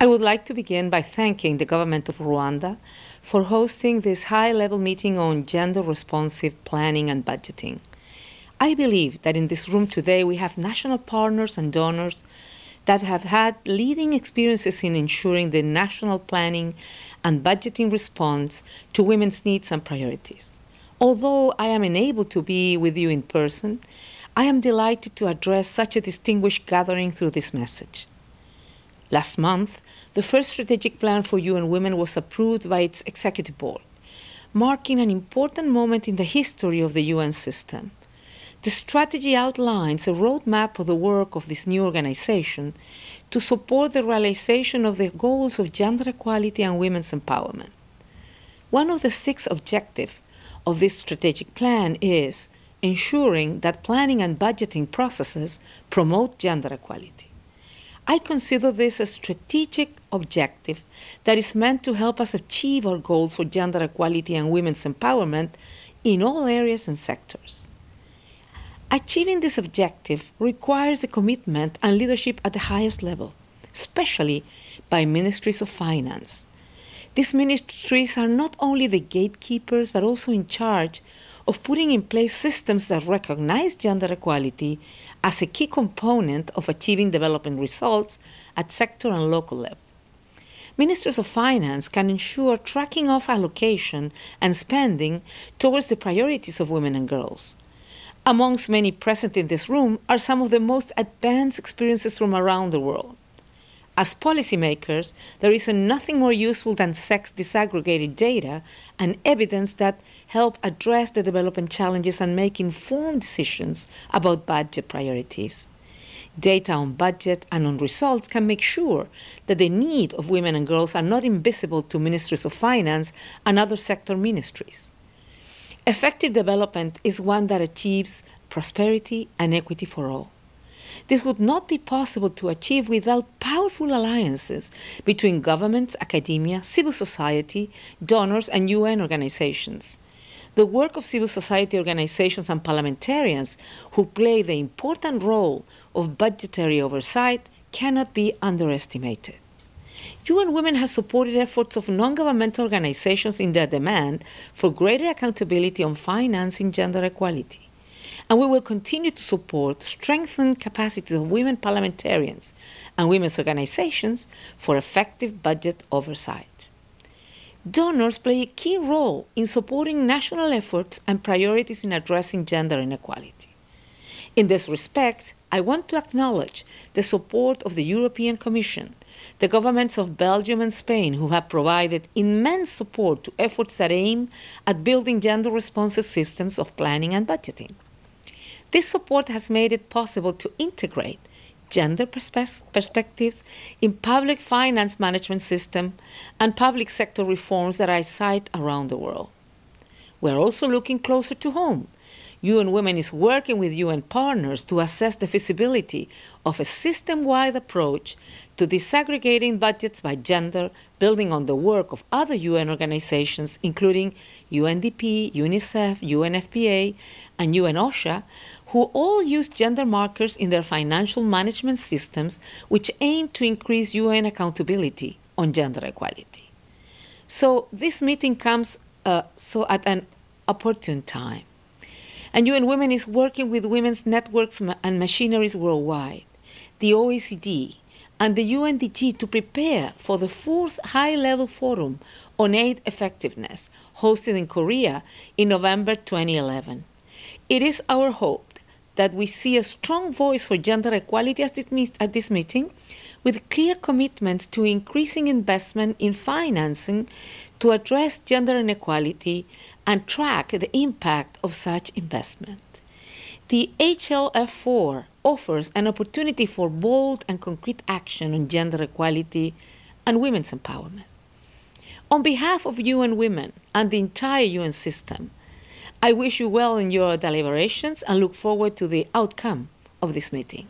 I would like to begin by thanking the government of Rwanda for hosting this high-level meeting on gender-responsive planning and budgeting. I believe that in this room today we have national partners and donors that have had leading experiences in ensuring the national planning and budgeting response to women's needs and priorities. Although I am unable to be with you in person, I am delighted to address such a distinguished gathering through this message. Last month, the first strategic plan for UN Women was approved by its executive board, marking an important moment in the history of the UN system. The strategy outlines a roadmap for the work of this new organization to support the realization of the goals of gender equality and women's empowerment. One of the 6 objectives of this strategic plan is ensuring that planning and budgeting processes promote gender equality. I consider this a strategic objective that is meant to help us achieve our goals for gender equality and women's empowerment in all areas and sectors. Achieving this objective requires the commitment and leadership at the highest level, especially by ministries of finance. These ministries are not only the gatekeepers, but also in charge of putting in place systems that recognize gender equality as a key component of achieving development results at sector and local level. Ministers of Finance can ensure tracking of allocation and spending towards the priorities of women and girls. Amongst many present in this room are some of the most advanced experiences from around the world. As policymakers, there is nothing more useful than disaggregated data and evidence that help address the development challenges and make informed decisions about budget priorities. Data on budget and on results can make sure that the needs of women and girls are not invisible to ministries of finance and other sector ministries. Effective development is one that achieves prosperity and equity for all. This would not be possible to achieve without powerful alliances between governments, academia, civil society, donors, and UN organizations. The work of civil society organizations and parliamentarians who play the important role of budgetary oversight cannot be underestimated. UN Women has supported efforts of non-governmental organizations in their demand for greater accountability on financing gender equality. And we will continue to support strengthened capacities of women parliamentarians and women's organizations for effective budget oversight. Donors play a key role in supporting national efforts and priorities in addressing gender inequality. In this respect, I want to acknowledge the support of the European Commission, the governments of Belgium and Spain, who have provided immense support to efforts that aim at building gender-responsive systems of planning and budgeting. This support has made it possible to integrate gender perspectives in public finance management system and public sector reforms that I cite around the world. We are also looking closer to home. UN Women is working with UN partners to assess the feasibility of a system-wide approach to disaggregating budgets by gender, building on the work of other UN organizations, including UNDP, UNICEF, UNFPA, and UN OSHA, who all use gender markers in their financial management systems, which aim to increase UN accountability on gender equality. So this meeting comes at an opportune time. And UN Women is working with women's networks and machineries worldwide, the OECD, and the UNDG to prepare for the 4th high-level forum on aid effectiveness, hosted in Korea in November 2011. It is our hope that we see a strong voice for gender equality at this meeting, with clear commitments to increasing investment in financing to address gender inequality and track the impact of such investment. The HLF4 offers an opportunity for bold and concrete action on gender equality and women's empowerment. On behalf of UN Women and the entire UN system, I wish you well in your deliberations and look forward to the outcome of this meeting.